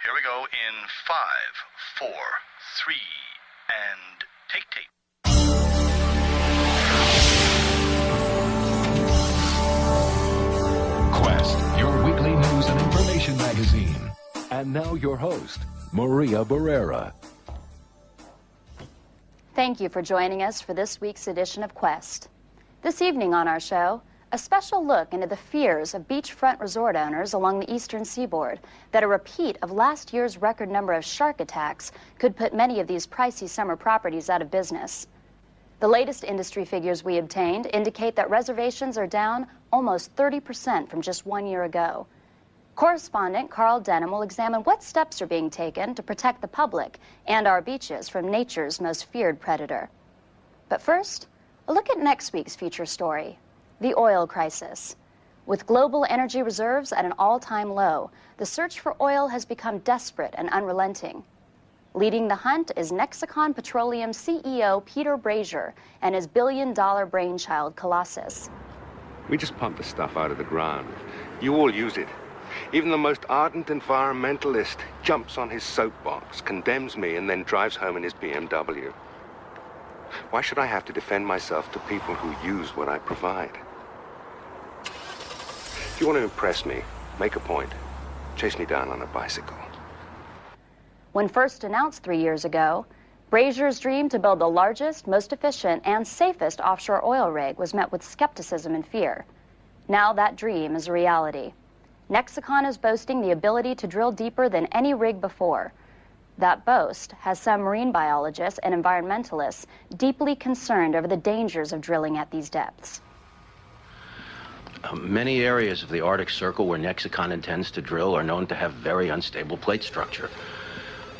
Here we go in 5, 4, 3, and take. Quest, your weekly news and information magazine. And now your host, Maria Barrera. Thank you for joining us for this week's edition of Quest. This evening on our show, a special look into the fears of beachfront resort owners along the eastern seaboard that a repeat of last year's record number of shark attacks could put many of these pricey summer properties out of business. The latest industry figures we obtained indicate that reservations are down almost 30% from just 1 year ago. Correspondent Carl Denham will examine what steps are being taken to protect the public and our beaches from nature's most feared predator. But first, a look at next week's feature story, the oil crisis. With global energy reserves at an all-time low, the search for oil has become desperate and unrelenting. Leading the hunt is Nexicon Petroleum CEO Peter Brazier and his billion-dollar brainchild Colossus. We just pump the stuff out of the ground. You all use it. Even the most ardent environmentalist jumps on his soapbox, condemns me, and then drives home in his BMW. Why should I have to defend myself to people who use what I provide? If you want to impress me, make a point. Chase me down on a bicycle. When first announced 3 years ago, Brazier's dream to build the largest, most efficient, and safest offshore oil rig was met with skepticism and fear. Now that dream is a reality. Nexicon is boasting the ability to drill deeper than any rig before. That boast has some marine biologists and environmentalists deeply concerned over the dangers of drilling at these depths. Many areas of the Arctic Circle where Nexicon intends to drill are known to have very unstable plate structure.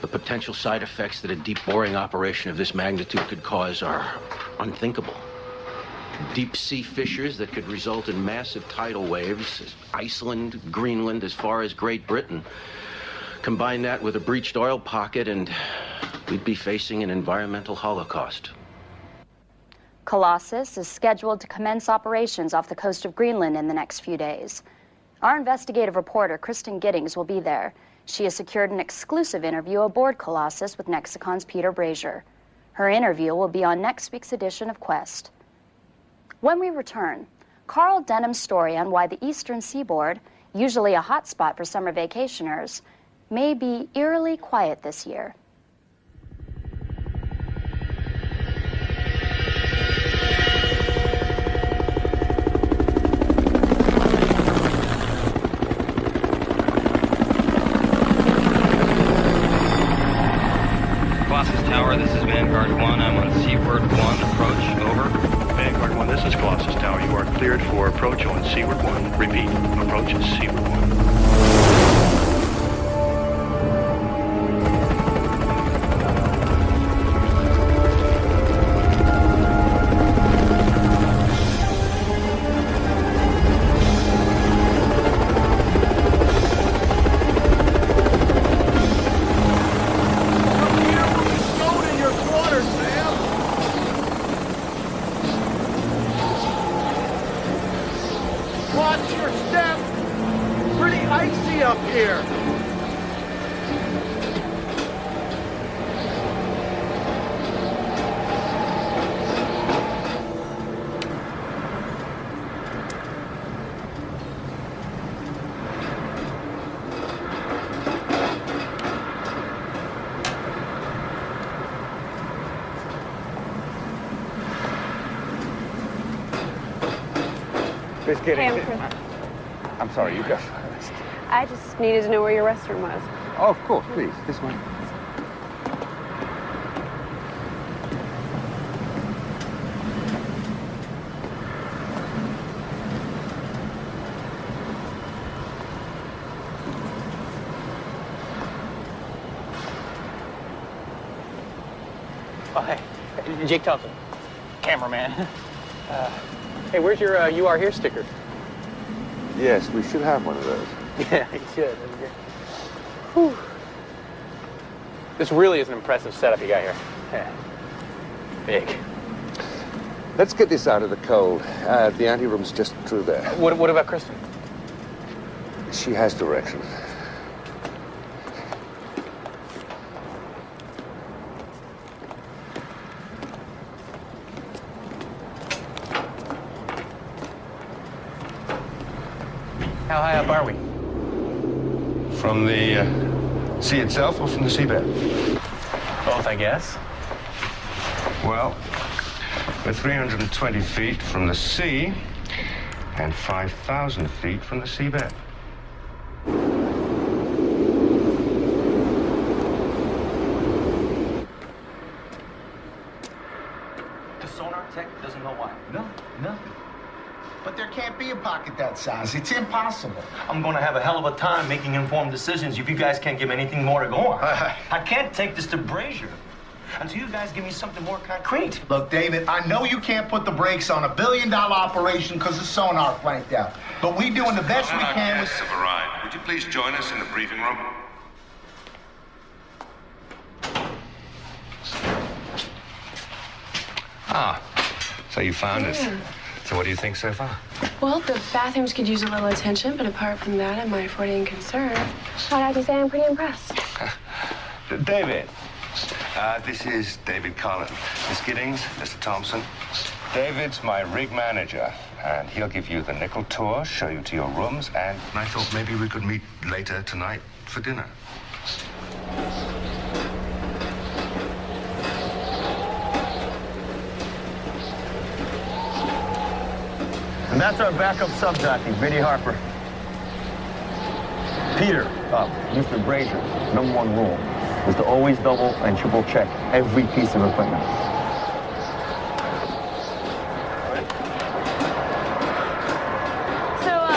The potential side effects that a deep boring operation of this magnitude could cause are unthinkable. Deep sea fissures that could result in massive tidal waves, Iceland, Greenland, as far as Great Britain. Combine that with a breached oil pocket and we'd be facing an environmental holocaust. Colossus is scheduled to commence operations off the coast of Greenland in the next few days. Our investigative reporter, Kristen Giddings, will be there. She has secured an exclusive interview aboard Colossus with Nexicon's Peter Brazier. Her interview will be on next week's edition of Quest. When we return, Carl Denham's story on why the eastern seaboard, usually a hotspot for summer vacationers, may be eerily quiet this year. Colossus Tower, this is Vanguard 1. I'm on Seaward 1. Approach, over. Vanguard 1, this is Colossus Tower. You are cleared for approach on Seaward 1. Repeat, approach is Seaward 1. Just kidding. Hey, I'm sorry, you go first. I just needed to know where your restroom was. Oh, of course, please. This one. Oh, hey. Jake Thompson, cameraman. Hey, where's your You Are Here sticker? Yes, we should have one of those. Yeah, you should. That'd be great. Whew. This really is an impressive setup you got here. Yeah. Big. Let's get this out of the cold. The anteroom's just through there. What about Kristen? She has directions. How high up are we? From the sea itself or from the seabed? Both, I guess. Well, we're 320 feet from the sea and 5,000 feet from the seabed. The sonar tech doesn't know why. No. But there can't be a pocket that size. It's impossible. I'm going to have a hell of a time making informed decisions if you guys can't give me anything more to go on. I can't take this to Brazier until you guys give me something more concrete. Look, David, I know you can't put the brakes on $1 billion operation because the sonar flanked out. But we're doing the best we can with... Guests have arrived. Would you please join us in the briefing room? Ah, so you found us. So what do you think so far? Well, the bathrooms could use a little attention, but apart from that, I'm my 40 concern. I'd have to say I'm pretty impressed. David. This is David Collin. Miss Giddings, Mr. Thompson. David's my rig manager, and he'll give you the nickel tour, show you to your rooms, and I thought maybe we could meet later tonight for dinner. And that's our backup subjockey, Vinnie Harper. Peter, Mr. Brazier, #1 rule is to always double and triple check every piece of equipment. So,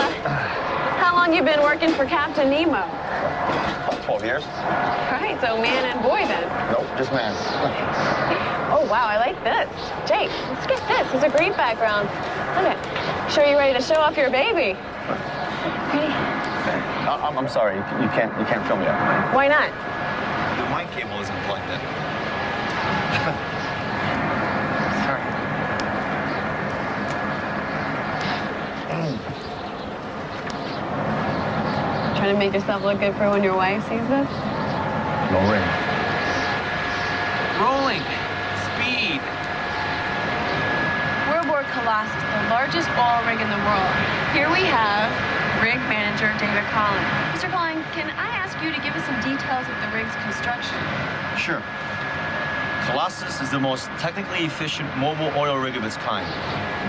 how long you been working for Captain Nemo? About 12 years. Right, so man and boy then. Nope, just man. Oh, wow, I like this. Jake, let's get this. It's a great background. Look at, sure you ready to show off your baby? Ready? I'm sorry, you can't film that. Why not? The mic cable isn't plugged in. Sorry. Trying to make yourself look good for when your wife sees this? No ring. Rolling. Speed. We're aboard Colossus, the largest oil rig in the world. Here we have rig manager David Collin. Mr. Collin, can I ask you to give us some details of the rig's construction? Sure. Colossus is the most technically efficient mobile oil rig of its kind,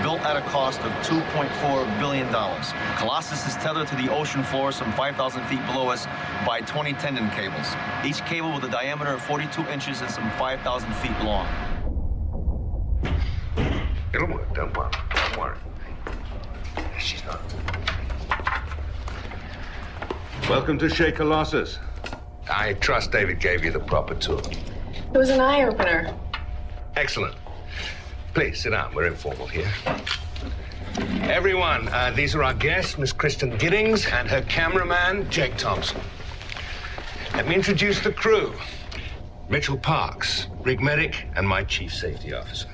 built at a cost of $2.4 billion. Colossus is tethered to the ocean floor some 5,000 feet below us by 20 tendon cables, each cable with a diameter of 42 inches and some 5,000 feet long. It'll work, don't worry. Don't worry. She's not. Welcome to Chez Colossus. I trust David gave you the proper tour. It was an eye-opener. Excellent. Please, sit down. We're informal here. Everyone, these are our guests, Miss Kristen Giddings and her cameraman, Jake Thompson. Let me introduce the crew. Mitchell Parks, rig medic, and my chief safety officer.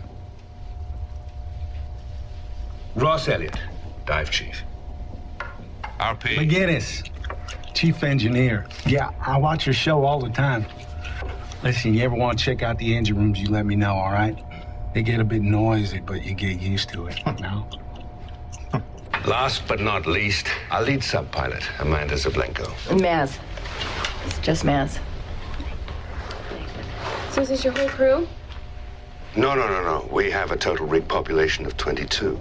Ross Elliott, dive chief. RP. McGinnis, chief engineer. Yeah, I watch your show all the time. Listen, you ever want to check out the engine rooms, you let me know, all right? They get a bit noisy, but you get used to it, you know? Last but not least, our lead sub-pilot, Amanda Zablenko. Maz. It's just Maz. So is this your whole crew? No. We have a total rig population of 22.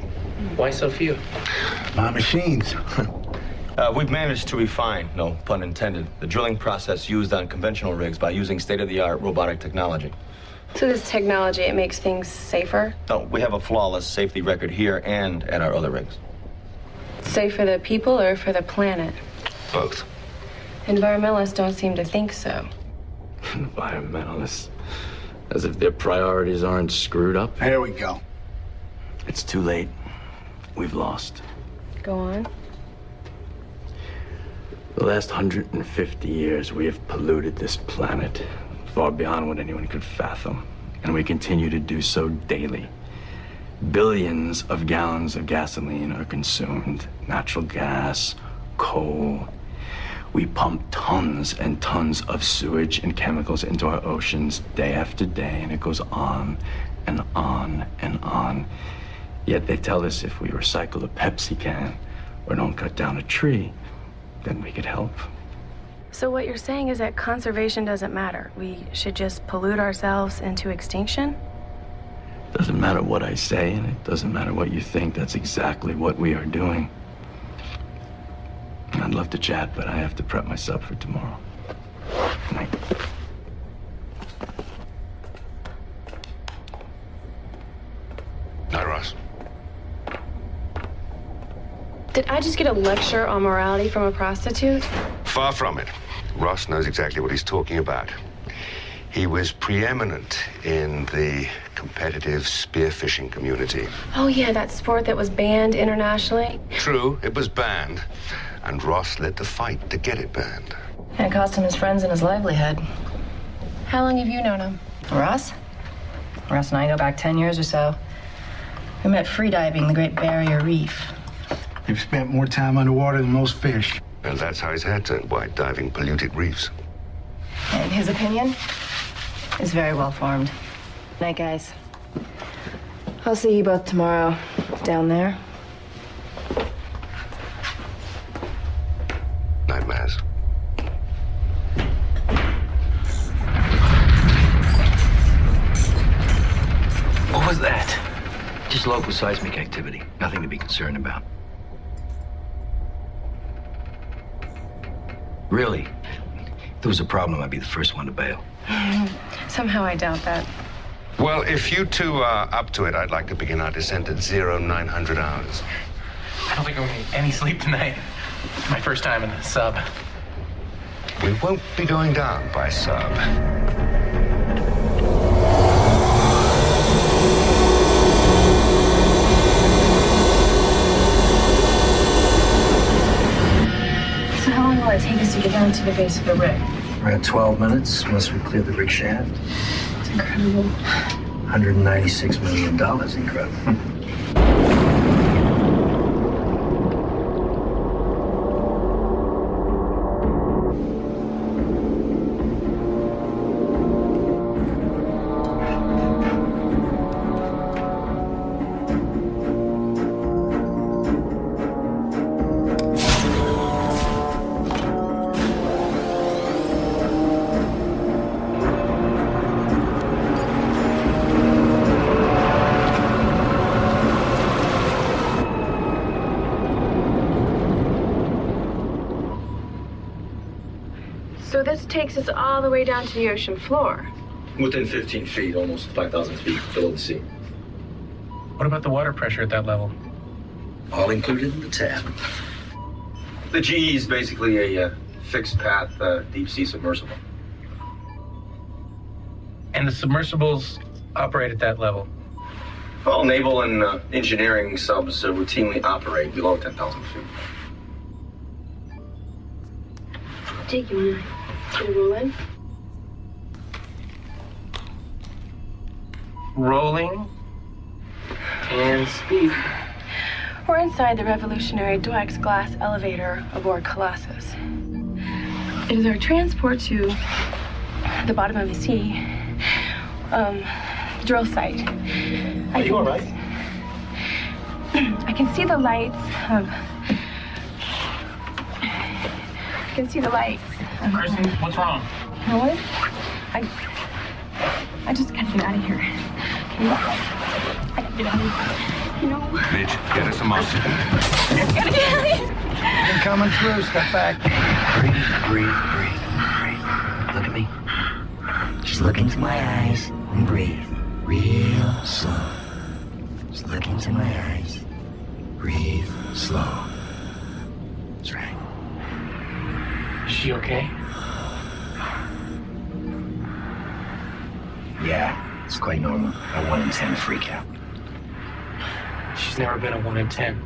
Why so few? My machines. We've managed to refine, no pun intended, the drilling process used on conventional rigs by using state-of-the-art robotic technology. So this technology, it makes things safer? No, we have a flawless safety record here and at our other rigs. Safe for the people or for the planet? Both. Environmentalists don't seem to think so. Environmentalists. As if their priorities aren't screwed up. There we go. It's too late. We've lost. Go on. The last 150 years, we have polluted this planet far beyond what anyone could fathom. And we continue to do so daily. Billions of gallons of gasoline are consumed. Natural gas, coal. We pump tons and tons of sewage and chemicals into our oceans day after day, and it goes on and on and on. Yet they tell us if we recycle a Pepsi can or don't cut down a tree, then we could help. So what you're saying is that conservation doesn't matter. We should just pollute ourselves into extinction? Doesn't matter what I say, and it doesn't matter what you think. That's exactly what we are doing. I'd love to chat, but I have to prep myself for tomorrow. Good night. Night, Ross. Did I just get a lecture on morality from a prostitute? Far from it. Ross knows exactly what he's talking about. He was preeminent in the competitive spearfishing community. Oh yeah, that sport that was banned internationally. True, it was banned, and Ross led the fight to get it banned. And it cost him his friends and his livelihood. How long have you known him? Ross? Ross and I go back 10 years or so. We met freediving the Great Barrier Reef. You've spent more time underwater than most fish. And that's how his hair turned white, diving polluted reefs. And his opinion is very well formed. Night, guys. I'll see you both tomorrow down there. Night, Maz. What was that? Just local seismic activity. Nothing to be concerned about. Really? If there was a problem, I'd be the first one to bail. Somehow I doubt that. Well, if you two are up to it, I'd like to begin our descent at 0900 hours. I don't think I'm gonna get any sleep tonight. It's my first time in the sub. We won't be going down by sub. So how long will it take us to get down to the base of the rig? Around 12 minutes once we clear the rig shaft. It's incredible. $196 million, incredible. So this takes us all the way down to the ocean floor. Within 15 feet, almost 5,000 feet below the sea. What about the water pressure at that level? All included in the tab. The GE is basically a fixed path deep sea submersible. And the submersibles operate at that level? Well, naval and engineering subs routinely operate below 10,000 feet. Jake, you wanna get a roll in? Rolling and speed. We're inside the revolutionary Dweck's glass elevator aboard Colossus. It is our transport to the bottom of the sea, drill site. Are you all right? I can see the lights of... I can see the lights. Kristen, what's wrong? You know what? I just gotta get out of here. Okay? I gotta get out of here. You know? Mitch, get us some oxygen. I gotta get out of here. You're coming through. Step back. Breathe. Look at me. Just look into my eyes and breathe. Real slow. Just look into my eyes. Breathe slow. That's right. Is she okay? Yeah, it's quite normal. A 1 in 10 freak out. She's never been a 1 in 10.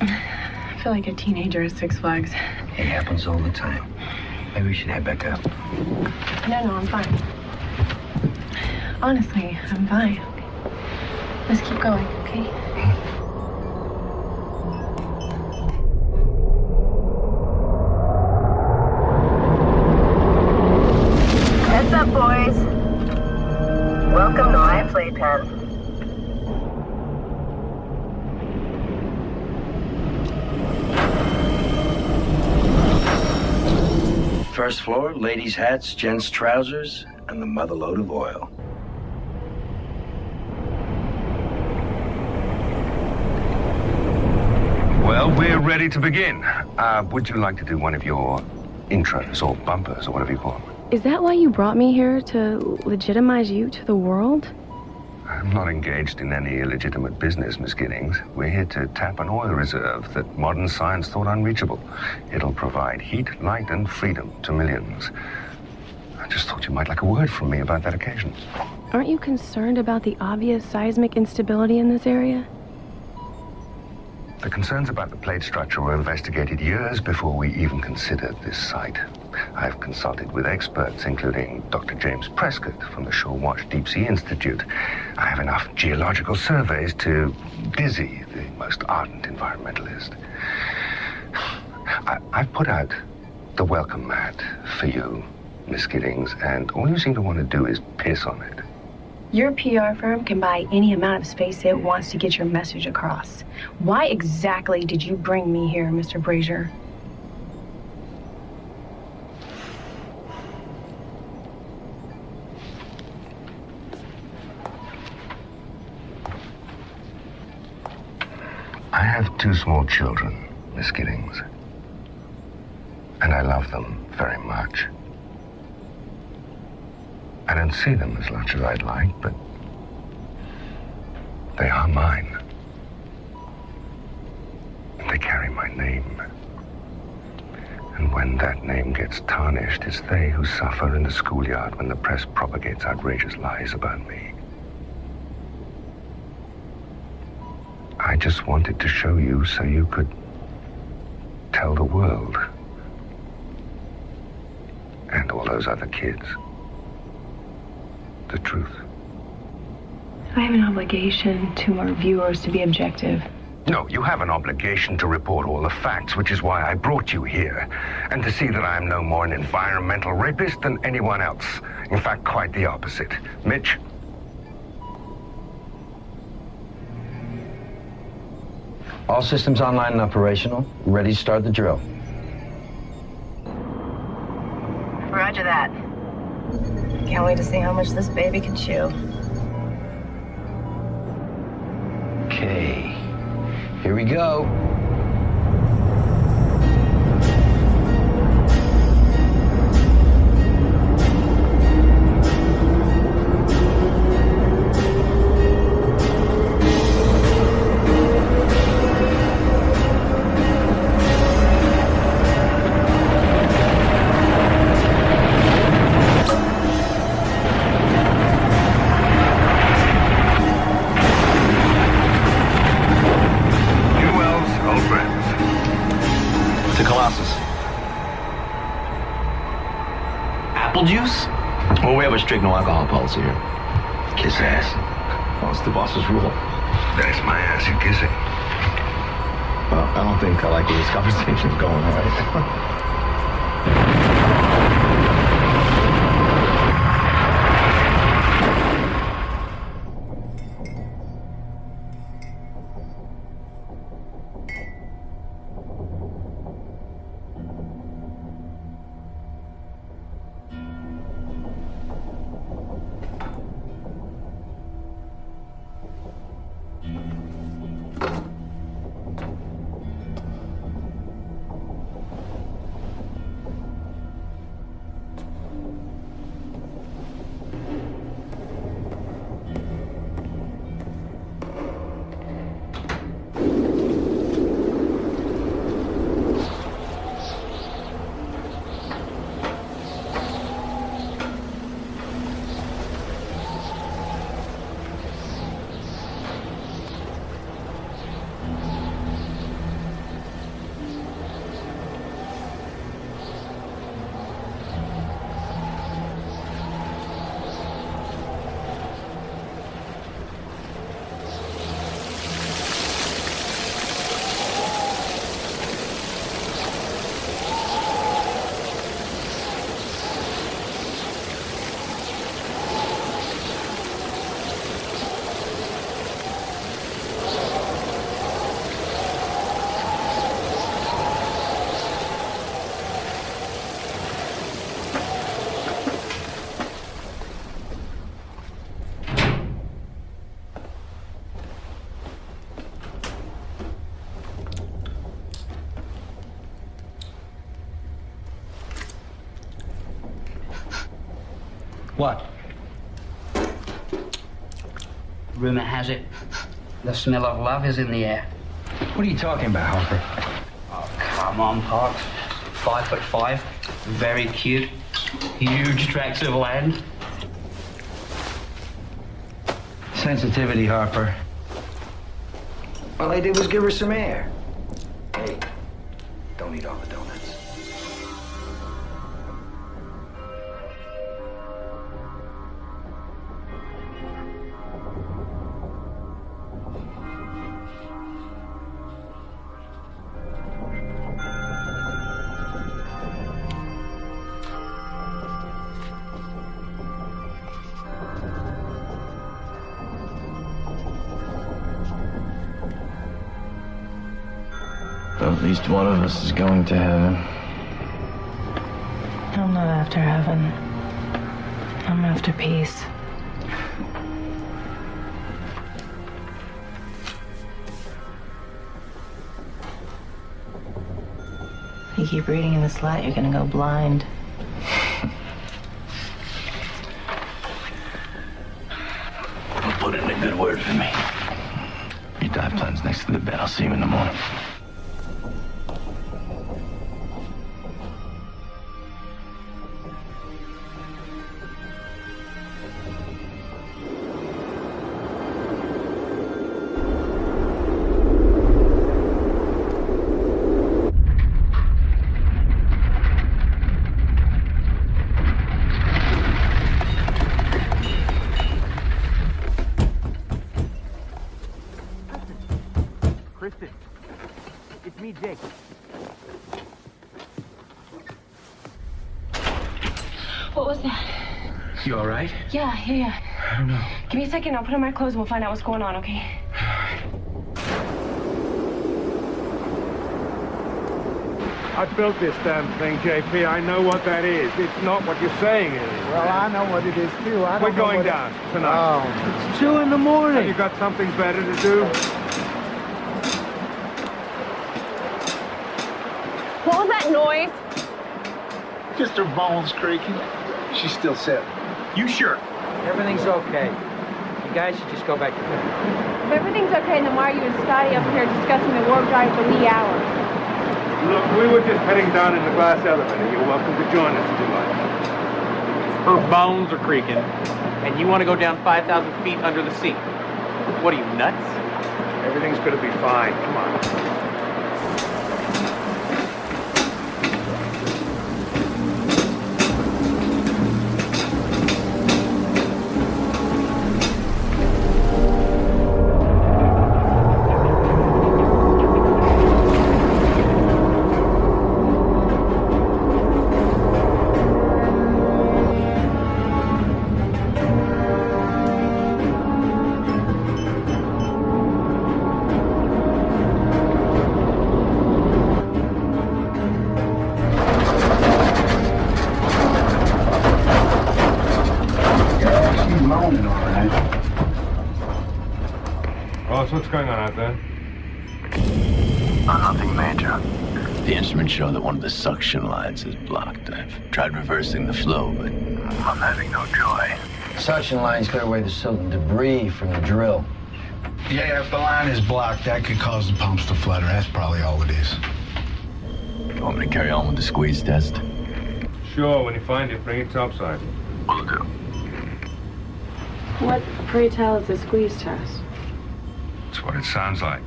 I feel like a teenager at Six Flags. It happens all the time. Maybe we should head back up. No, I'm fine. Honestly, I'm fine. Let's keep going, okay? Heads up, boys. Welcome to my playpen. First floor, ladies' hats, gents' trousers, and the motherload of oil. Well, we're ready to begin. Would you like to do one of your intros or bumpers or whatever you call them? Is that why you brought me here, to legitimize you to the world? I'm not engaged in any illegitimate business, Miss Giddings. We're here to tap an oil reserve that modern science thought unreachable. It'll provide heat, light, and freedom to millions. I just thought you might like a word from me about that occasion. Aren't you concerned about the obvious seismic instability in this area? The concerns about the plate structure were investigated years before we even considered this site. I've consulted with experts, including Dr. James Prescott from the Shorewash Deep Sea Institute. I have enough geological surveys to dizzy the most ardent environmentalist. I've put out the welcome mat for you, Miss Giddings, and all you seem to want to do is piss on it. Your PR firm can buy any amount of space it wants to get your message across. Why exactly did you bring me here, Mr. Brazier? I have 2 small children, Miss Giddings, and I love them very much. I don't see them as much as I'd like, but they are mine. And they carry my name. And when that name gets tarnished, it's they who suffer in the schoolyard when the press propagates outrageous lies about me. I just wanted to show you so you could tell the world and all those other kids the truth. I have an obligation to our viewers to be objective. No, you have an obligation to report all the facts, which is why I brought you here, and to see that I am no more an environmental rapist than anyone else. In fact, quite the opposite. Mitch? All systems online and operational. Ready to start the drill. Roger that. Can't wait to see how much this baby can chew. Okay, here we go. Juice? Well, we have a strict no alcohol policy here. Kiss ass. Well, it's the boss's rule. That's my ass you're kissing. Well, I don't think I like where this conversation's going, all right? What? Rumor has it, the smell of love is in the air. What are you talking about, Harper? Oh, come on, Parks. 5'5", very cute, huge tracts of land. Sensitivity, Harper. All I did was give her some air. Hey, don't eat all the donuts. At least one of us is going to heaven. I'm not after heaven. I'm after peace. You keep reading in this light, you're gonna go blind. Put in a good word for me. Your dive plan's next to the bed. I'll see you in the morning. Kristen, it's me, Jake. What was that? You all right? Yeah. I don't know. Give me a second. I'll put on my clothes and we'll find out what's going on, okay? I built this damn thing, JP. I know what that is. It's not what you're saying it is. Well, I know what it is, too. We're going down tonight. Oh, it's 2 in the morning. Have you got something better to do? What was that noise? Just her bones creaking. She's still sitting. You sure? Everything's okay. You guys should just go back to bed. If everything's okay, then why are you and Scotty up here discussing the warp drive for wee hours? Look, we were just heading down in the glass elevator. You're welcome to join us if you like. Her bones are creaking, and you want to go down 5,000 feet under the sea. What are you, nuts? Everything's going to be fine. Come on. What's going on out there? Nothing major. The instruments show that one of the suction lines is blocked. I've tried reversing the flow, but I'm having no joy. Suction lines clear away the silt and debris from the drill. Yeah, if the line is blocked, that could cause the pumps to flutter. That's probably all it is. You want me to carry on with the squeeze test? Sure, when you find it, bring it topside. Will do. What, pray tell, is the squeeze test? That's what it sounds like.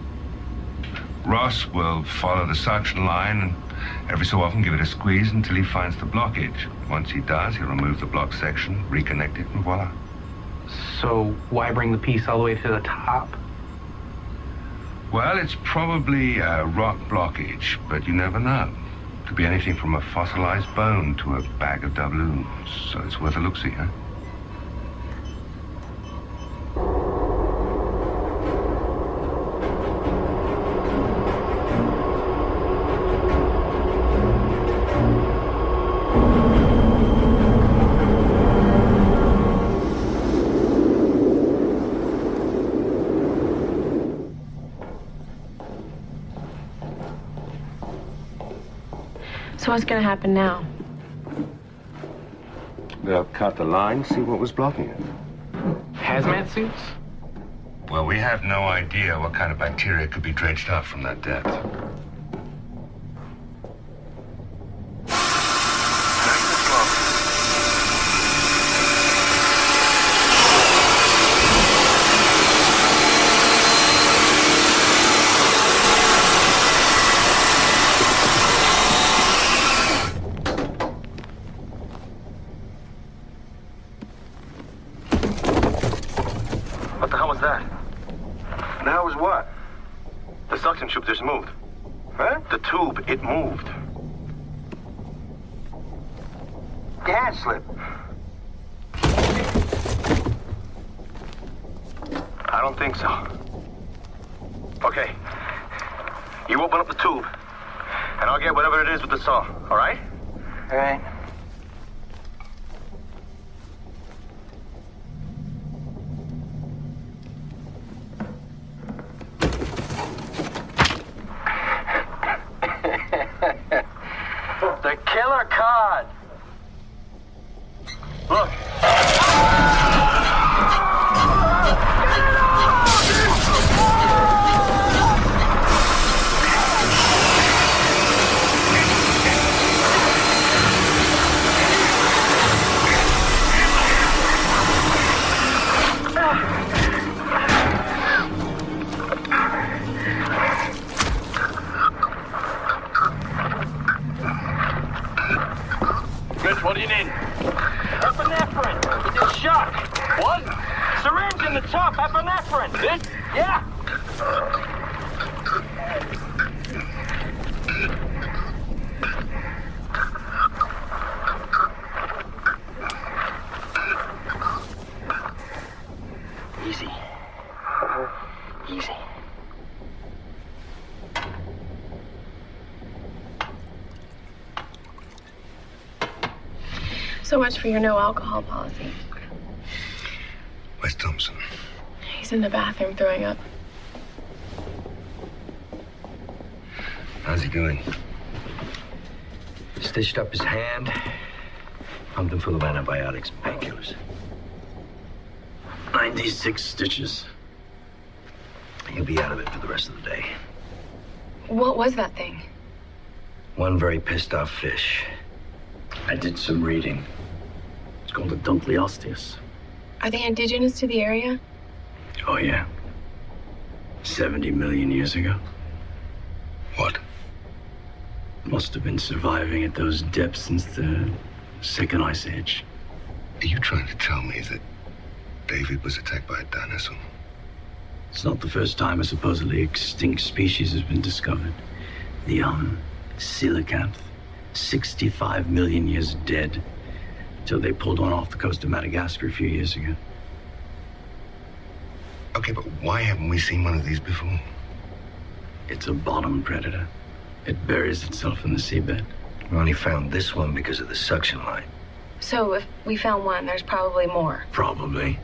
Ross will follow the suction line and every so often give it a squeeze until he finds the blockage. Once he does, he'll remove the block section, reconnect it, and voila. So why bring the piece all the way to the top? Well, it's probably a rock blockage, but you never know. Could be anything from a fossilized bone to a bag of doubloons, so it's worth a look-see, huh? So what's gonna happen now? They'll cut the line, see what was blocking it. Hazmat suits? Well, we have no idea what kind of bacteria could be dredged up from that depth. What the hell was that? Now was what? The suction tube just moved. Huh? The tube, it moved. Your hand slipped. I don't think so. Okay. You open up the tube, and I'll get whatever it is with the saw, all right? All right. The killer cod. Look. Mitch, what do you need? Epinephrine. He did shock. What? Syringe in the top. Epinephrine. This? Yeah. Easy. Easy. So much for your no alcohol policy. Where's Thompson? He's in the bathroom throwing up. How's he doing? Stitched up his hand, pumped him full of antibiotics, painkillers. 96 stitches. He'll be out of it for the rest of the day. What was that thing? One very pissed off fish. I did some reading. It's called a Dunkleosteus. Are they indigenous to the area? Oh, yeah. 70 million years ago. What? Must have been surviving at those depths since the second ice age. Are you trying to tell me that David was attacked by a dinosaur? It's not the first time a supposedly extinct species has been discovered. The, coelacanth. 65 million years dead. Till they pulled one off the coast of Madagascar a few years ago. Okay, but why haven't we seen one of these before? It's a bottom predator. It buries itself in the seabed. We only found this one because of the suction line. So if we found one, there's probably more. Probably.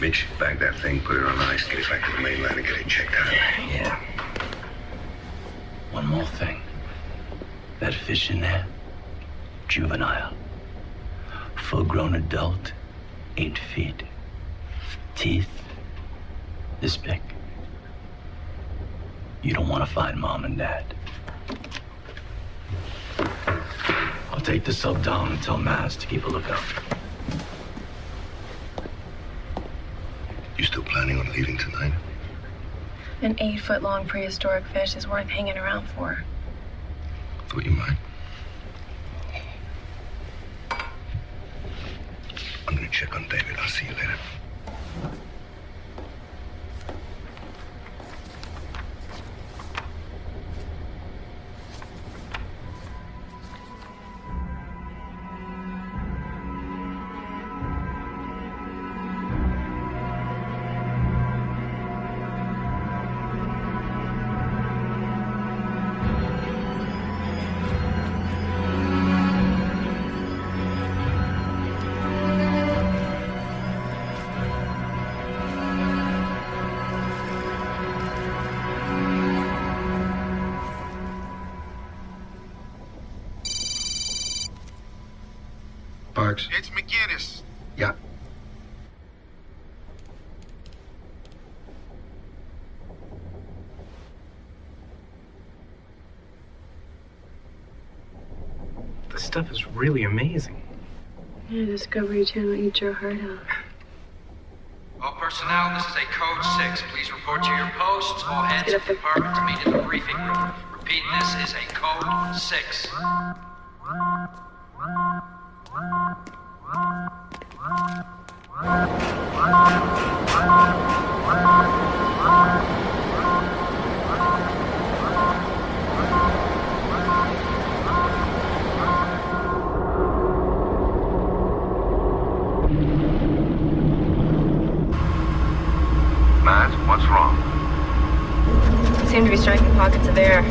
Mitch, bag that thing, put it on ice, get it back to the mainland and get it checked out. Yeah. One more thing. That fish in there, juvenile. Full-grown adult, 8 feet. Teeth, this big. You don't want to find Mom and Dad. I'll take the sub down and tell Maz to keep a lookout. You still planning on leaving tonight? An 8-foot-long prehistoric fish is worth hanging around for. Thought you might. I'm gonna check on David. I'll see you later. Parks? It's McGinnis. Yeah. This stuff is really amazing. Yeah, Discovery Channel, eat your heart out. All personnel, this is a code 6. Please report to your posts. All heads of the department to meet in the briefing room. Repeat, this is a code 6. Matt, what's wrong? Seem to be striking pockets of air.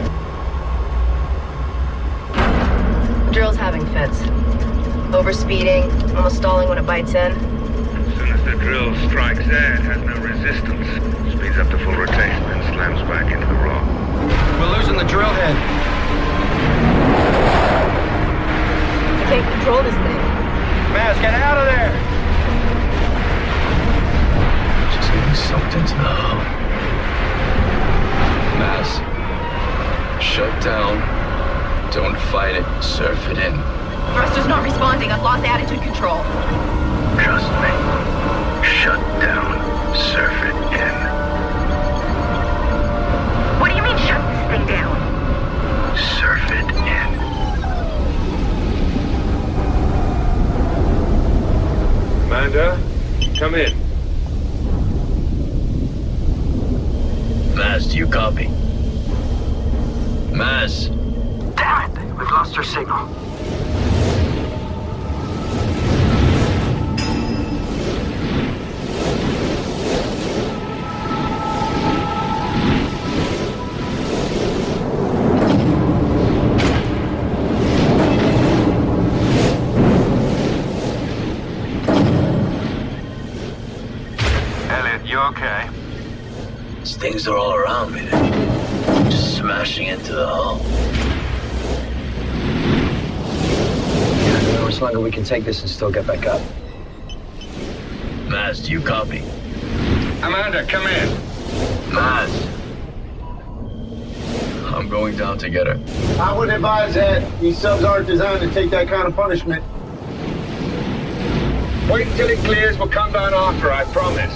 The drill's having fits. Overspeeding, almost stalling when it bites in. As soon as the drill strikes air, it has no resistance. Speeds up to full rotation and slams back into the rock. We're losing the drill head. I can't control this thing. Maz, get out of there! She's getting sucked into the hull. Mass. Shut down. Don't fight it. Surf it in. Thruster's not responding. I've lost attitude control. Trust me. Shut down. Surf it in. What do you mean shut this thing down? Surf it in. Commander, come in. Maz, do you copy? Maz. Damn it! We've lost our signal. Elliot, you okay? These things are all around me. They're just smashing into the hull. Yeah, how much longer we can take this and still get back up? Maz, do you copy? Amanda, come in. Maz. I'm going down to get her. I wouldn't advise that. These subs aren't designed to take that kind of punishment. Wait until it clears. We'll come down after, I promise.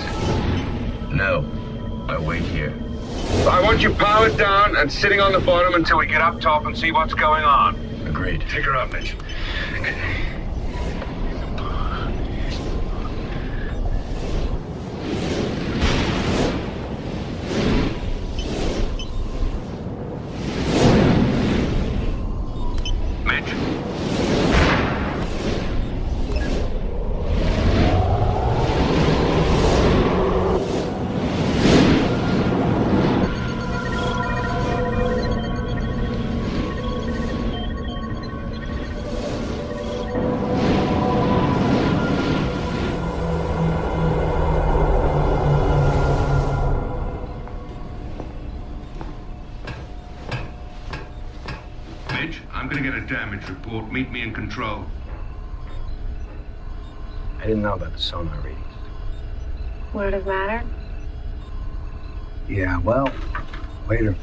No. I wait here. I want you powered down and sitting on the bottom until we get up top and see what's going on. Agreed. Take her up, Mitch. Mitch. Mitch, I'm gonna get a damage report. Meet me in control. I didn't know about the sonar readings. Would it have mattered? Yeah, well, later.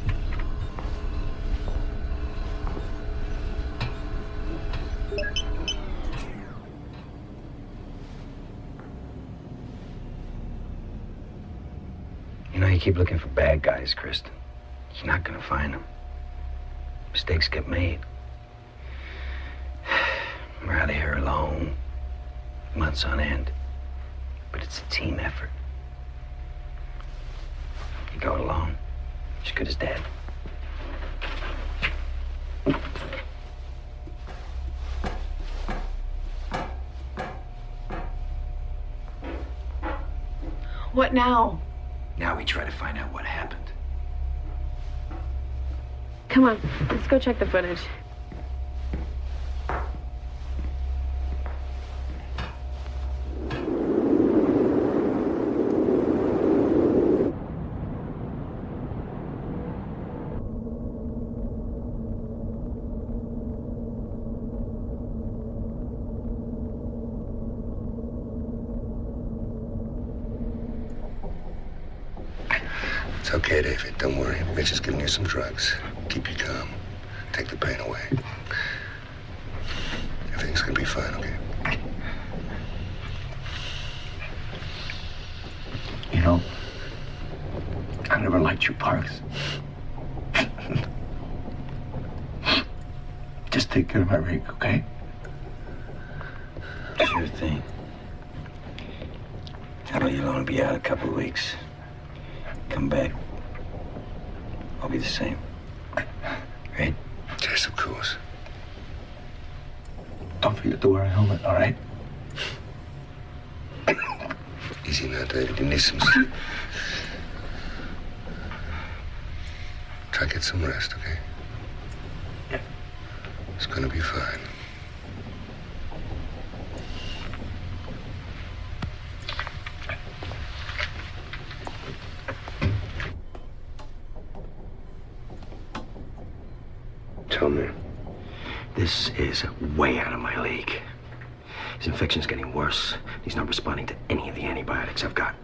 You know, you keep looking for bad guys, Kristen. You're not gonna find them. Mistakes get made. We're out of here alone, months on end. But it's a team effort. You go alone, as good as dead. What now? Now we try to find out what happened. Come on, let's go check the footage. It's okay, David. Don't worry. Mitch is giving you some drugs. Keep you calm. Take the pain away. Everything's gonna be fine, okay? You know, I never liked you, Parks. Just take care of my rig, okay? Sure thing. I know you'll only be out a couple of weeks. Come back. I'll be the same. Right? Yes, of course. Don't forget to wear a helmet, all right? Easy now, David. You need some sleep. Try to get some rest, okay? Yeah. It's gonna be fine. Tell me. This is way out of my league. His infection's getting worse. He's not responding to any of the antibiotics I've got.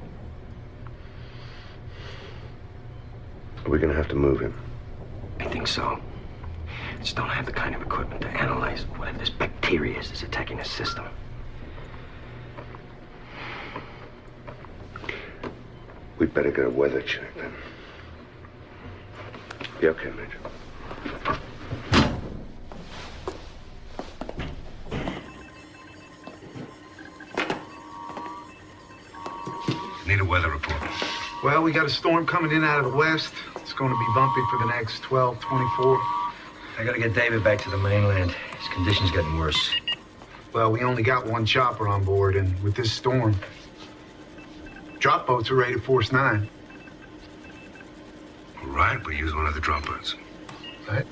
Are we gonna have to move him? I think so. I just don't have the kind of equipment to analyze whatever this bacteria is that's attacking his system. We'd better get a weather check then. You okay, Mitch? Need a weather report. Well, we got a storm coming in out of the west. It's going to be bumpy for the next 12, 24. I gotta get David back to the mainland. His condition's getting worse. Well, we only got one chopper on board, and with this storm, drop boats are rated Force 9. All right, we'll use one of the drop boats. Right.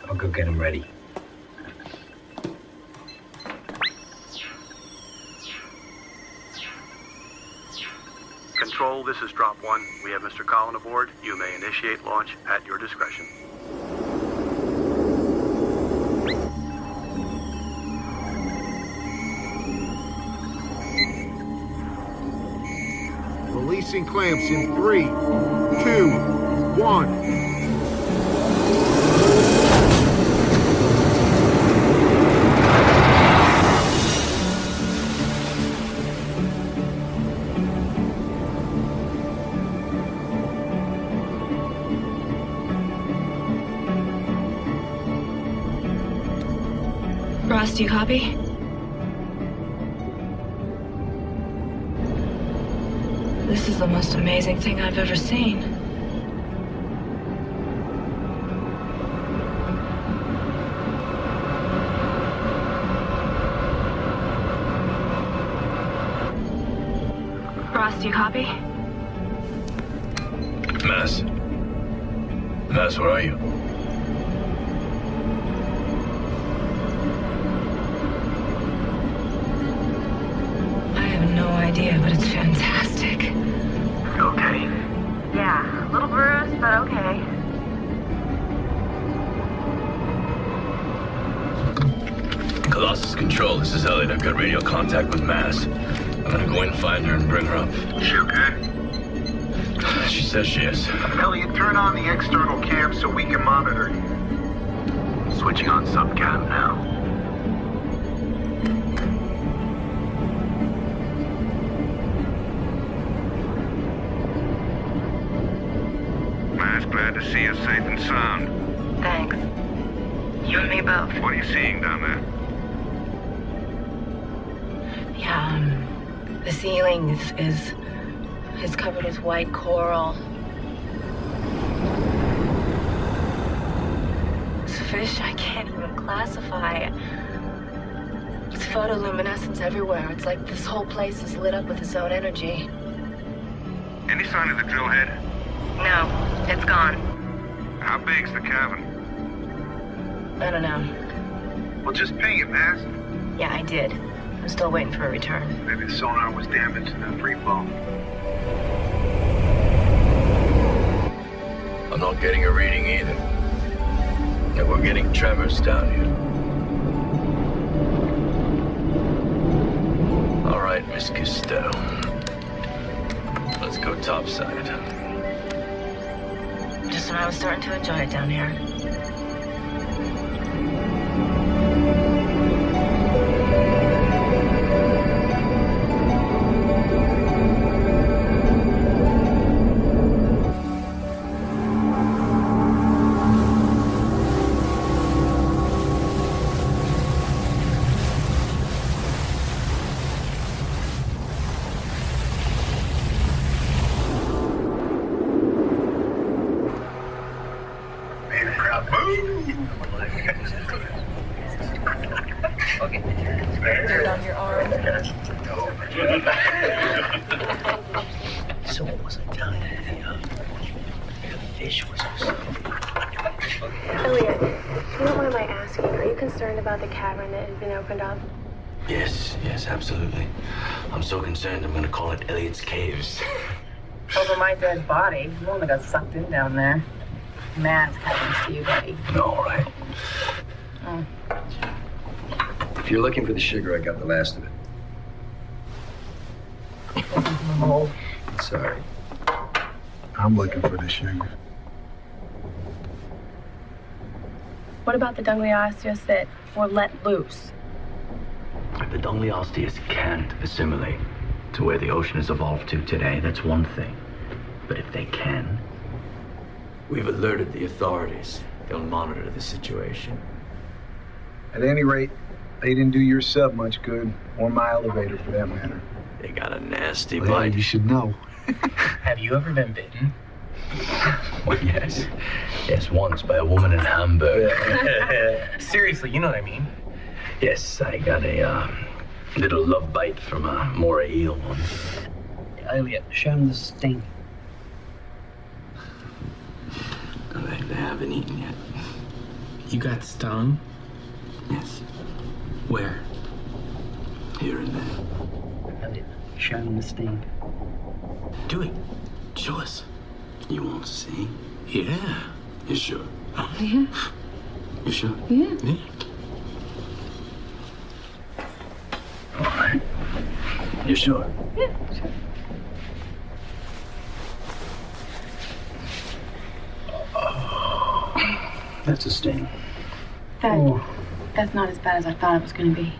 I'll go get him ready. Control, this is Drop 1. We have Mr. Collin aboard. You may initiate launch at your discretion. Releasing clamps in 3, 2, 1. Ross, do you copy? This is the most amazing thing I've ever seen. Ross, do you copy? Mass. Mass, where are you? Idea, but it's fantastic. Okay. Yeah, a little bruised, but okay. Colossus Control, this is Elliot. I've got radio contact with Mass. I'm gonna go in and find her and bring her up. She okay? She says she is. Elliot, turn on the external cam so we can monitor you. Switching on subcam now. Glad to see you safe and sound. Thanks. You and me both. What are you seeing down there? Yeah, the ceiling is covered with white coral. It's fish I can't even classify. It's photoluminescence everywhere. It's like this whole place is lit up with its own energy. Any sign of the drill head? No, it's gone. How big's the cavern? I don't know. Well, just ping it, Mass. Yeah, I did. I'm still waiting for a return. Maybe the sonar was damaged in that free fall. I'm not getting a reading either. And we're getting tremors down here. All right, Miss Cousteau. Let's go topside. Just when I was starting to enjoy it down here. Dirt on your arm. So what was I telling you? The fish was Elliot, if you don't mind my asking, are you concerned about the cavern that has been opened up? Yes, absolutely. I'm so concerned I'm gonna call it Elliot's Caves. Over my dead body. The one that got sucked in down there. Man's happens to you, buddy. No, right? Oh. If you're looking for the sugar, I got the last of it. Oh. Sorry. I'm looking for the sugar. What about the Dungliastius that were let loose? The Dungliastius can't assimilate to where the ocean has evolved to today. That's one thing. But if they can, We've alerted the authorities. They'll monitor the situation. At any rate, they didn't do your sub much good, or my elevator for that matter. They got a nasty Well, bite. you should know. Have you ever been bitten? well, yes. Yes, once by a woman in Hamburg. Seriously, you know what I mean. Yes, I got a little love bite from a moray eel once. Elliot, show him the sting. They haven't eaten yet. You got stung? Yes. Where? Here and there. Elliot, show him the sting. Do it. Show us. You want to see? Yeah. You sure? Yeah. You sure? Yeah. Yeah. All right. You sure? Yeah. That's a sting. That's not as bad as I thought it was going to be.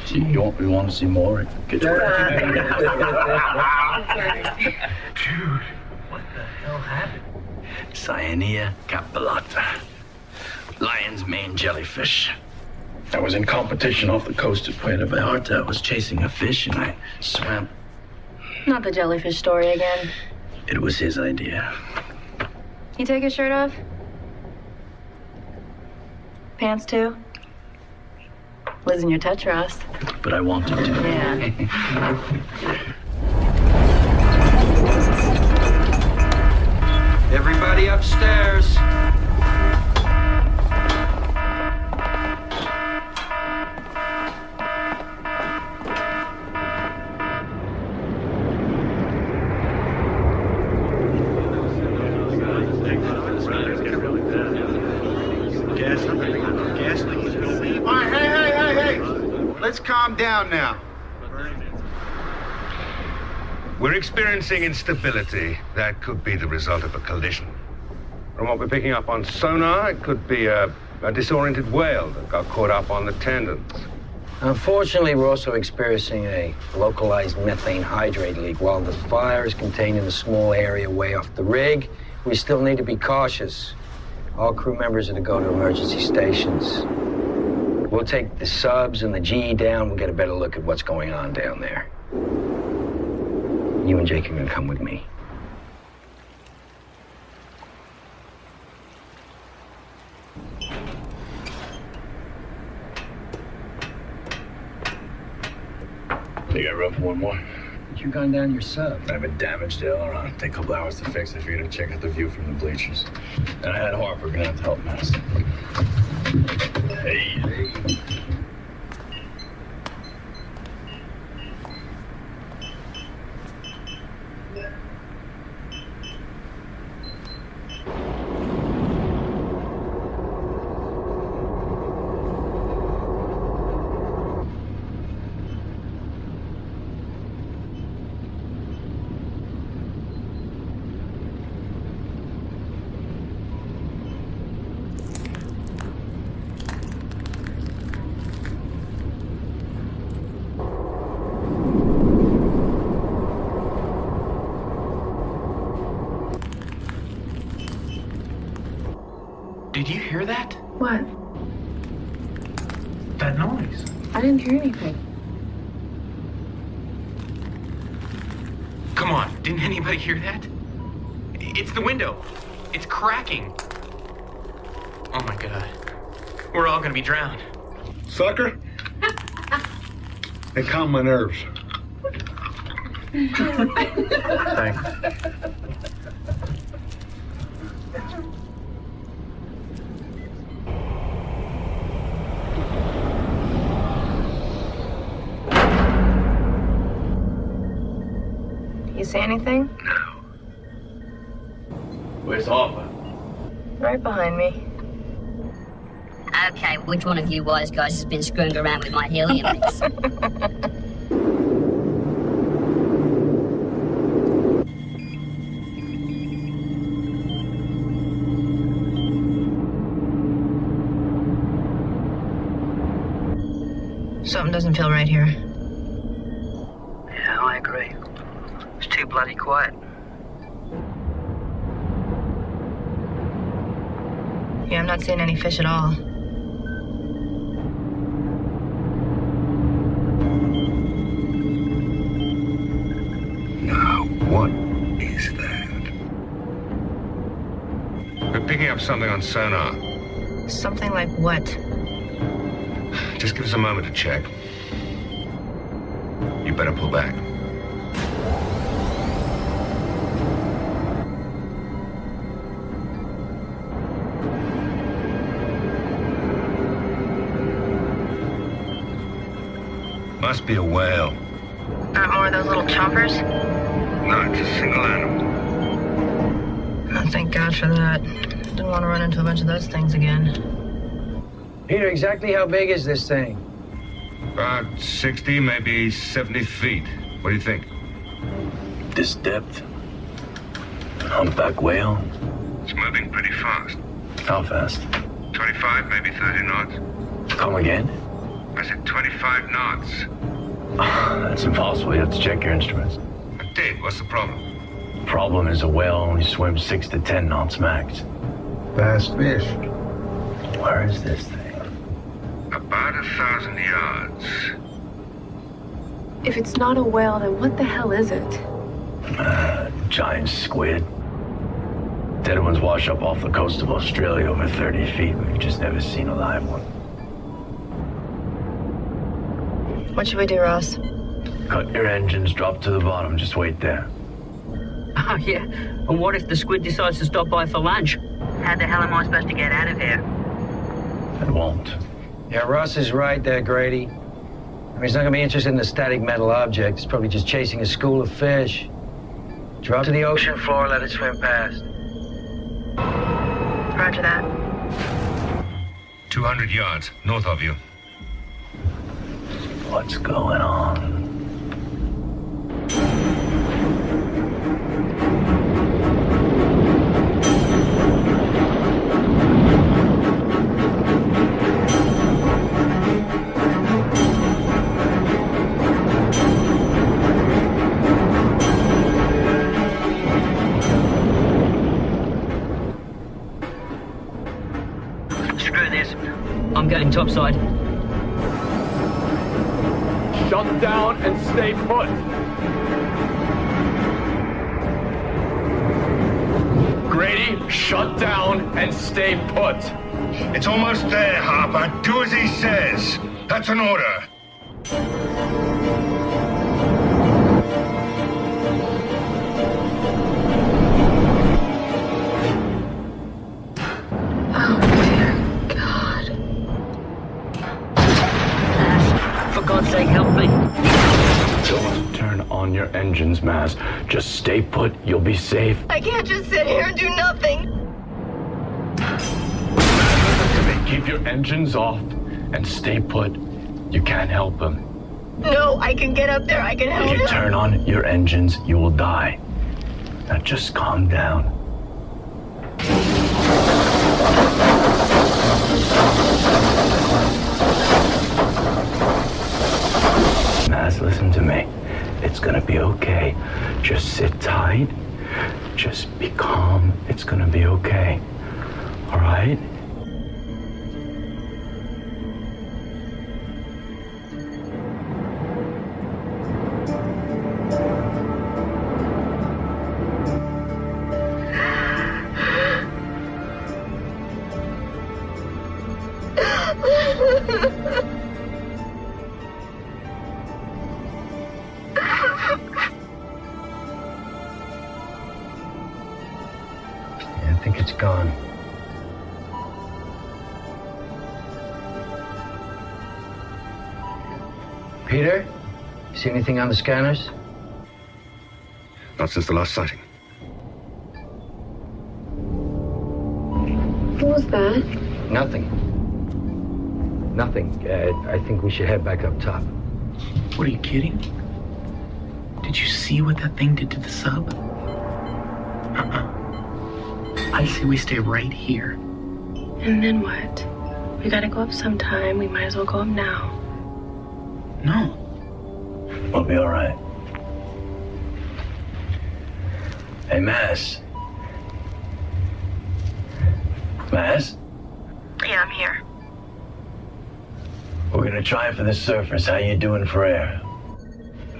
See, you want to see more? Get your Dude, what the hell happened? Cyanea capillata. Lion's mane jellyfish. I was in competition off the coast of Puerto Vallarta. I was chasing a fish and I swam. Not the jellyfish story again. It was his idea. You take your shirt off? Pants too? Losing your touch, Ross. But I wanted to. Yeah. Everybody upstairs. Let's calm down now. We're experiencing instability. That could be the result of a collision. From what we're picking up on sonar, it could be a disoriented whale that got caught up on the tendons. Unfortunately, we're also experiencing a localized methane hydrate leak. While the fire is contained in a small area way off the rig, we still need to be cautious. All crew members are to go to emergency stations. We'll take the subs and the GE down. We'll get a better look at what's going on down there. You and Jake are gonna come with me. You got room for one more? You're going down your sub. I have a damaged aileron. Take a couple hours to fix. I figured I'd check out the view from the bleachers. And I had Harper gonna have to help Master. Hey. hear that? What? That noise. I didn't hear anything. Come on, didn't anybody hear that? It's the window. It's cracking. Oh my God. We're all gonna be drowned. Sucker? They calm my nerves. Thanks. You say anything? Where's Harper? Right behind me. Okay, which one of you wise guys has been screwing around with my helium mix? Something doesn't feel right here. Yeah, I agree. It's too bloody quiet. Yeah, I'm not seeing any fish at all. Now, what is that? We're picking up something on sonar. Something like what? Just give us a moment to check. You better pull back. Must be a whale. Not more of those little chompers? No, it's a single animal. Oh, thank God for that. Didn't want to run into a bunch of those things again. Peter, exactly how big is this thing? About 60, maybe 70 feet. What do you think? This depth? A humpback whale? It's moving pretty fast. How fast? 25, maybe 30 knots. Come again? I said 25 knots. That's impossible. You have to check your instruments. I did. What's the problem? Problem is a whale only swims 6 to 10 knots max. Fast fish. Where is this thing? About 1,000 yards. If it's not a whale, then what the hell is it? Giant squid. Dead ones wash up off the coast of Australia over 30 feet. We've just never seen a live one. What should we do, Ross? Cut your engines, drop to the bottom. Just wait there. Oh, yeah. And what if the squid decides to stop by for lunch? How the hell am I supposed to get out of here? It won't. Yeah, Ross is right there, Grady. I mean, he's not gonna be interested in a static metal object. He's probably just chasing a school of fish. Drop to the ocean floor, let it swim past. Roger that. 200 yards, north of you. What's going on? Screw this. I'm going topside. Shut down and stay put. Grady, shut down and stay put. It's almost there, Harper. Do as he says. That's an order. For God's sake, help me. Don't turn on your engines, Maz. Just stay put. You'll be safe. I can't just sit here and do nothing. Keep your engines off and stay put. You can't help him. No, I can get up there. I can help If you him. turn on your engines, you will die. Now just calm down. Maz, listen to me. It's gonna be okay. Just sit tight. Just be calm. It's gonna be okay. All right? gone. Peter, you see anything on the scanners? Not since the last sighting. What was that? Nothing. Nothing. I think we should head back up top. What, are you kidding? Did you see what that thing did to the sub? I say we stay right here. And then what? We gotta go up sometime. We might as well go up now. No. We'll be all right. Hey, Maz. Maz? Yeah, I'm here. We're gonna try for the surface. How you doing for air?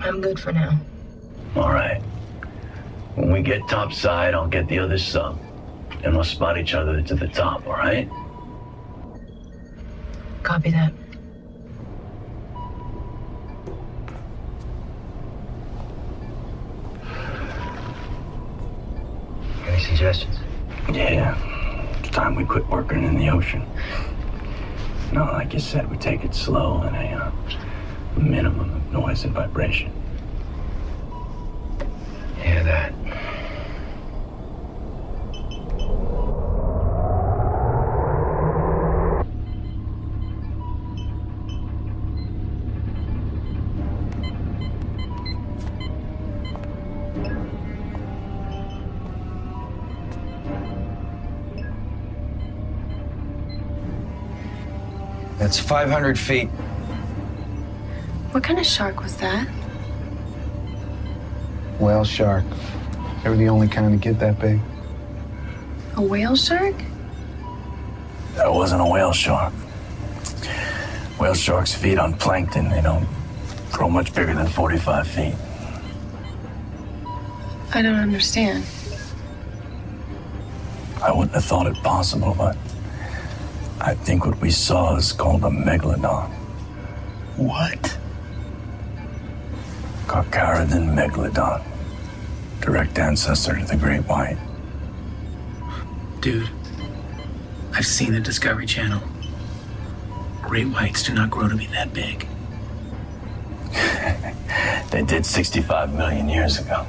I'm good for now. All right. When we get topside, I'll get the other sub. And we'll spot each other to the top, all right? Copy that. Any suggestions? Yeah. It's time we quit working in the ocean. No, like you said, we take it slow and a minimum of noise and vibration. Yeah, that. That's 500 feet. What kind of shark was that? Whale shark. They're the only kind that get that big. A whale shark? That wasn't a whale shark. Whale sharks feed on plankton. They don't grow much bigger than 45 feet. I don't understand. I wouldn't have thought it possible, but I think what we saw is called a megalodon. What? Carcharodon megalodon. Direct ancestor to the great white. Dude, I've seen the Discovery Channel. Great whites do not grow to be that big. They did 65 million years ago.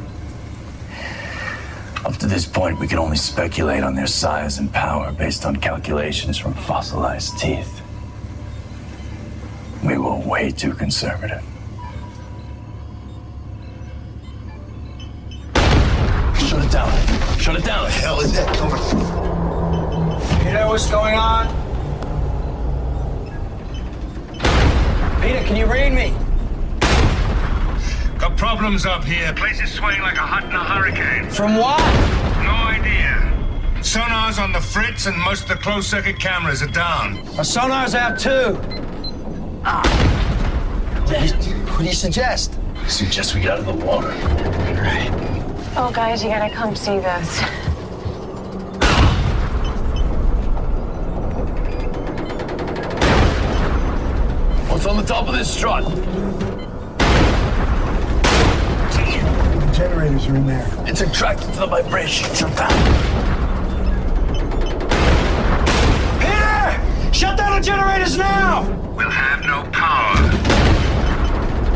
Up to this point, we can only speculate on their size and power based on calculations from fossilized teeth. We were way too conservative. Shut it down. Shut it down. What the hell is that? Peter, what's going on? Peter, can you read me? Got problems up here. Place is swaying like a hut in a hurricane. From what? No idea. Sonar's on the fritz and most of the closed-circuit cameras are down. Our sonar's out too. What do you suggest? I suggest we get out of the water. Right. Oh, guys, you gotta come see this. What's on the top of this strut? The generators are in there. It's attracted to the vibration. Shut down. Peter! Shut down the generators now! We'll have no power.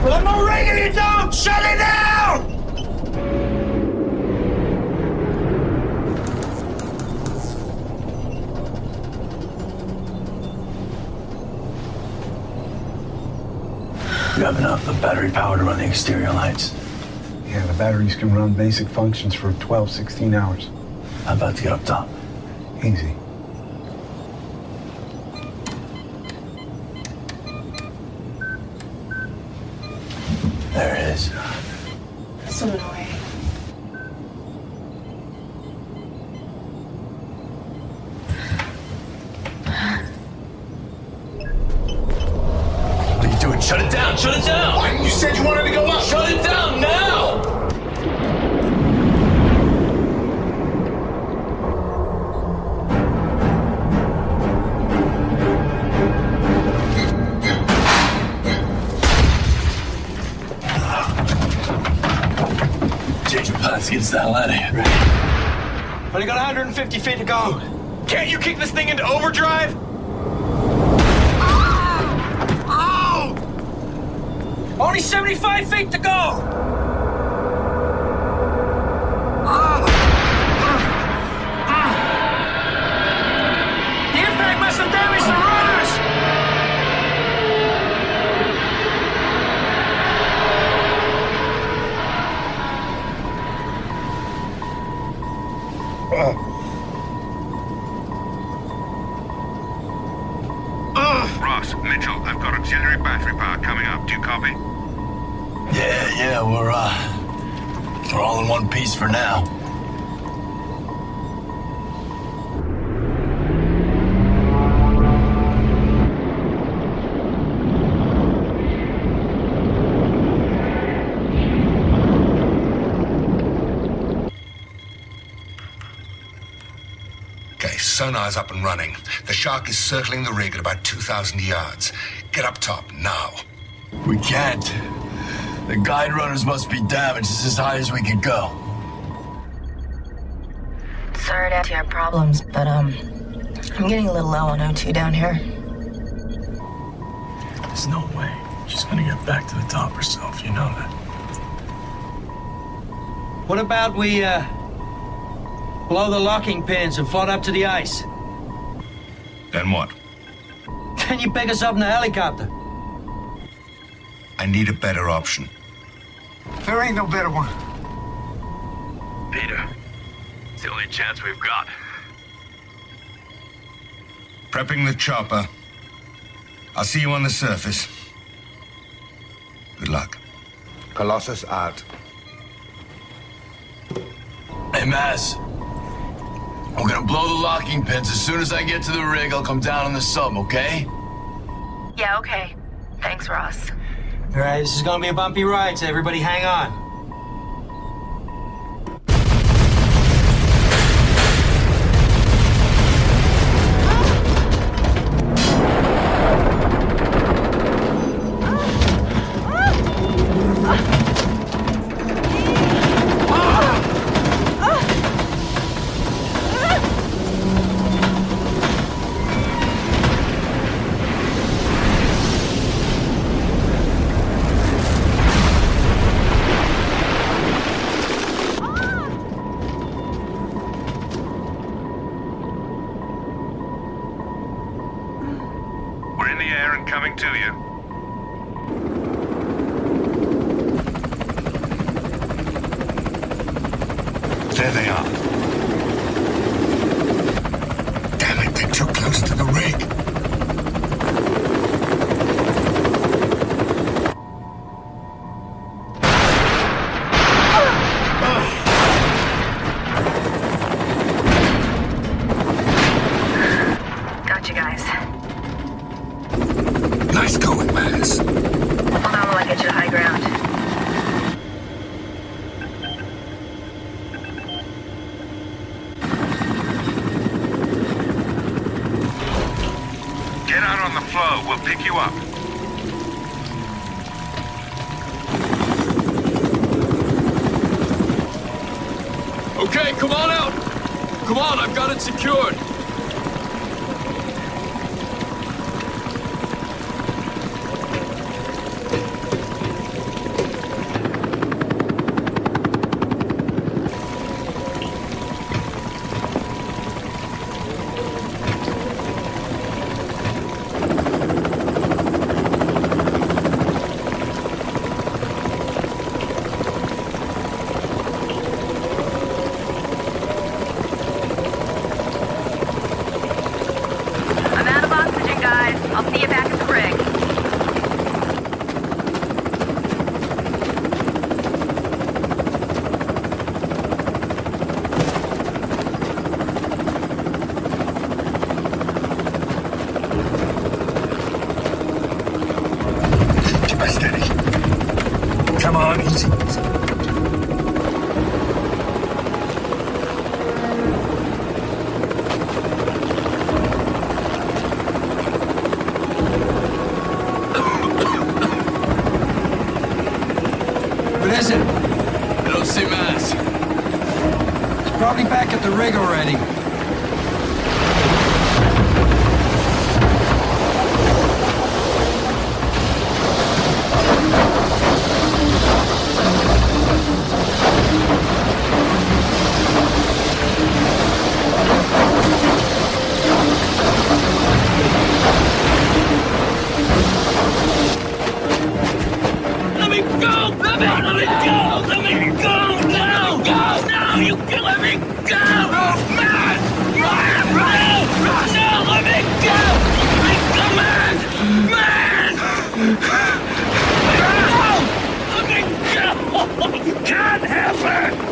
Well, I'm not ringing you down! Shut it down! You have enough of battery power to run the exterior lights? Yeah, the batteries can run basic functions for 12, 16 hours. How about to get up top? Easy. There it is. That's so annoying. What are you doing? Shut it down! Shut it down! What? You said you wanted to go up. Shut it down now! Change your path, get us the hell out of here. Only got 150 feet to go. Can't you kick this thing into overdrive? Oh! Only 75 feet to go! The impact must have damaged the rotors! Ross, Mitchell, I've got auxiliary battery power coming up. Do you copy? Yeah, we're all in one piece for now. Okay, sonar's up and running. The shark is circling the rig at about 2,000 yards. Get up top, now. We can't. The guide runners must be damaged. It's as high as we can go. Sorry to add to your problems, but I'm getting a little low on O2 down here. There's no way she's gonna get back to the top herself, you know that. What about we, blow the locking pins and float up to the ice? Then what? Can you pick us up in a helicopter? I need a better option. There ain't no better one. Peter, it's the only chance we've got. Prepping the chopper. I'll see you on the surface. Good luck. Colossus out. Hey, Maz. We're gonna blow the locking pins. As soon as I get to the rig, I'll come down on the sub, okay? Yeah, okay. Thanks, Ross. All right, this is gonna be a bumpy ride, so everybody hang on. We're in the air and coming to you. There they are. Damn it, they're too close to the rig. Got you guys. Nice going, Maz. Hold on while I get you to high ground. Get out on the floe. We'll pick you up. Okay, come on out. Come on, I've got it secured. I'm out of oxygen, guys. I'll see you back at the rig. Keep us steady. Come on, easy. What is it? I don't see Maz. Charlie back at the rig already. Let me go! Let me go! Let me go! No! Go! No! You can let me go! Oh, man! Man! No! Let me go! Let me go, man! Man! No! Let me go! You can't have it!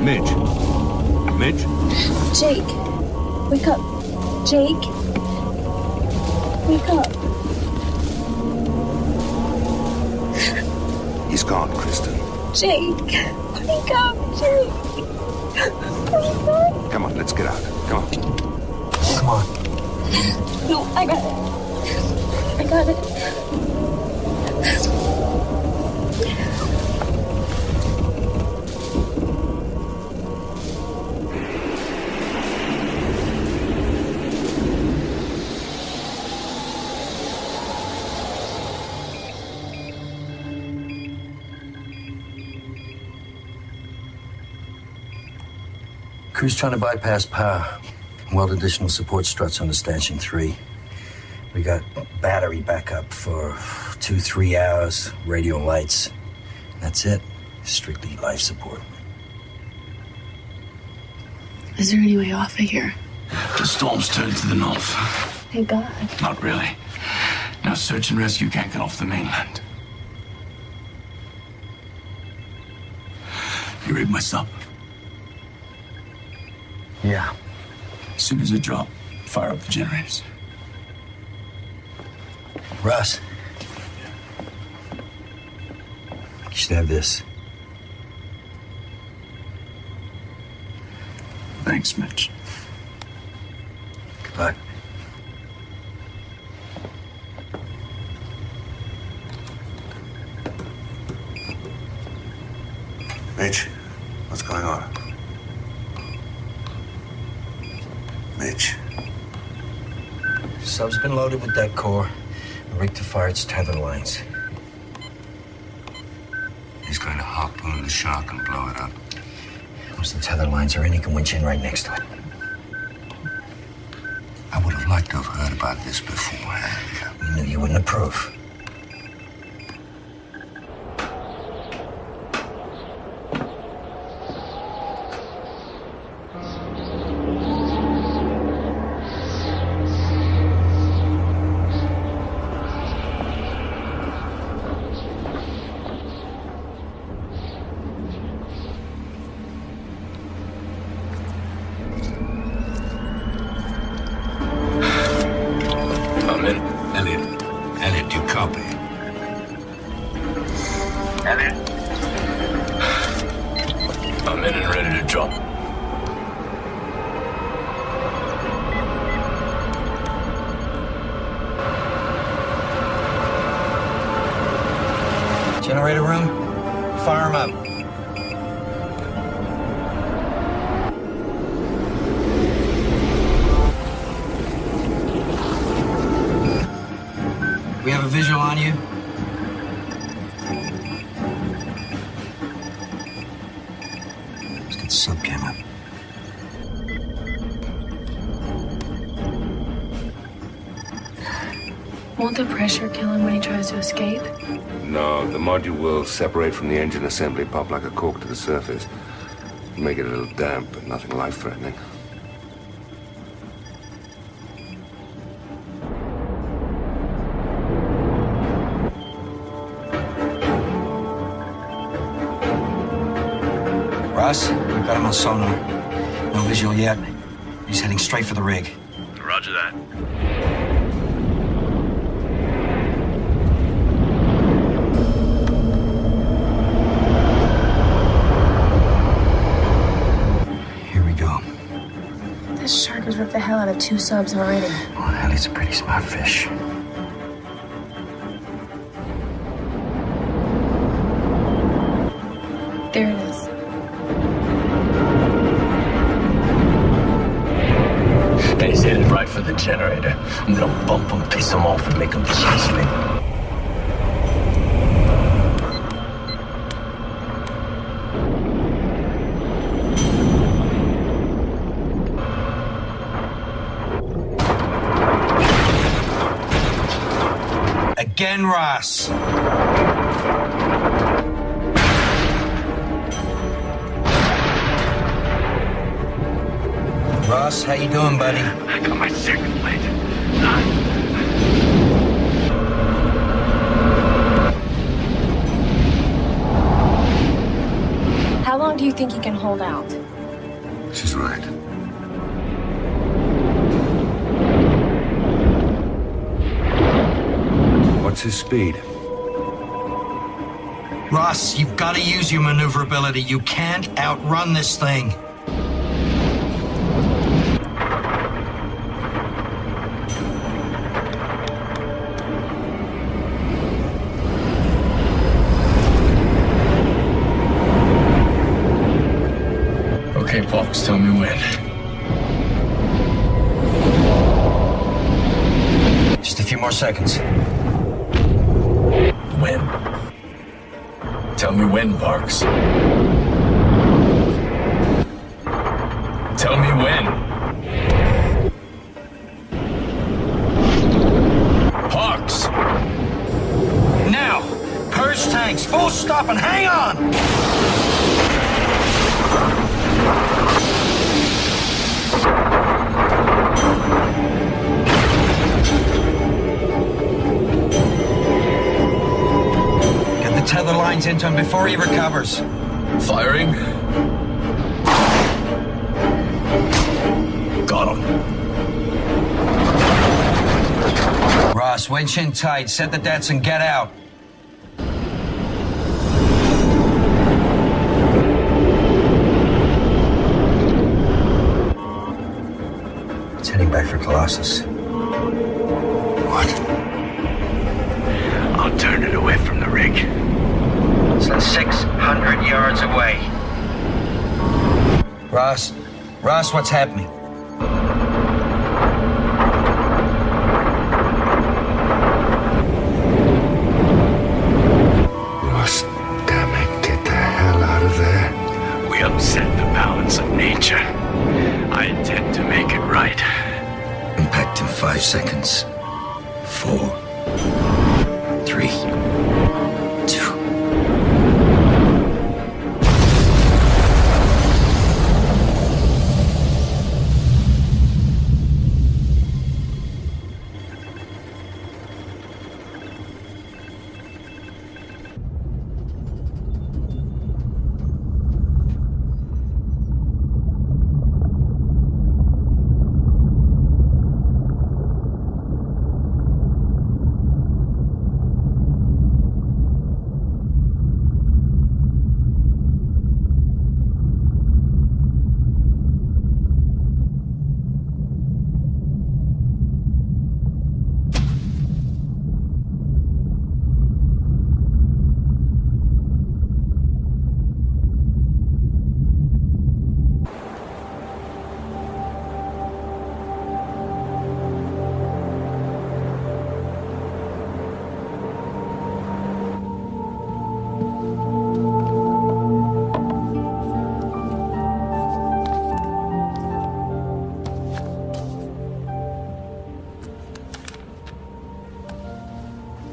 Mitch. Mitch? Jake. Wake up. Jake. Wake up. He's gone, Kristen. Jake. Wake up, Jake. Come on, let's get out. Come on. Come on. No, I got it. I got it. Crew's trying to bypass power. Weld additional support struts on the stanchion 3. We got battery backup for 2-3 hours, radio and lights. That's it. Strictly life support. Is there any way off of here? The storm's turned to the north. Thank God. Not really. Now search and rescue can't get off the mainland. You rig my up. Yeah. As soon as it drop, fire up the generators. Russ. You should have this. Thanks, Mitch. Good luck. Mitch, what's going on? Mitch. Sub's been loaded with deck core and rigged to fire its tether lines. He's going to harpoon the shark and blow it up. Once the tether lines are in, he can winch in right next to it. I would have liked to have heard about this beforehand. You knew you wouldn't approve. Elliot, do you copy? Elliot. I'm in and ready to drop. Generator room? Fire 'em up. We have a visual on you. Let's get the subcam up. Won't the pressure kill him when he tries to escape? No, the module will separate from the engine assembly, pop like a cork to the surface. Make it a little damp, but nothing life-threatening. Russ, we've got him on sonar. No visual yet. He's heading straight for the rig. Roger that. Here we go. This shark has ripped the hell out of 2 subs already. Well, Ellie's a pretty smart fish. There it is. And he's headed right for the generator. I'm gonna bump him, piss him off, and make him chase me. Again, Ross. Ross, how you doing, buddy? I got my second plate. How long do you think he can hold out? She's right. What's his speed? Ross, you've got to use your maneuverability. You can't outrun this thing. Just tell me when. Just a few more seconds. When? Tell me when, Parks. Tell me when. Parks! Now! Purge tanks, full stop and hang on! Get the tether lines into him before he recovers. Firing. Got him. Ross, winch in tight, set the debts and get out. It's heading back for Colossus. What? I'll turn it away from the rig. It's like 600 yards away. Ross, what's happening? Ross, damn it, get the hell out of there. We upset the balance of nature. I intend to make it right. Impact in 5 seconds. 4, 3, 2.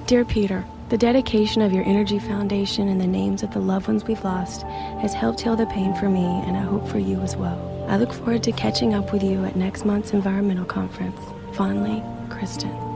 Dear Peter, the dedication of your Energy Foundation and the names of the loved ones we've lost has helped heal the pain for me, and I hope for you as well. I look forward to catching up with you at next month's environmental conference. Fondly, Kristen.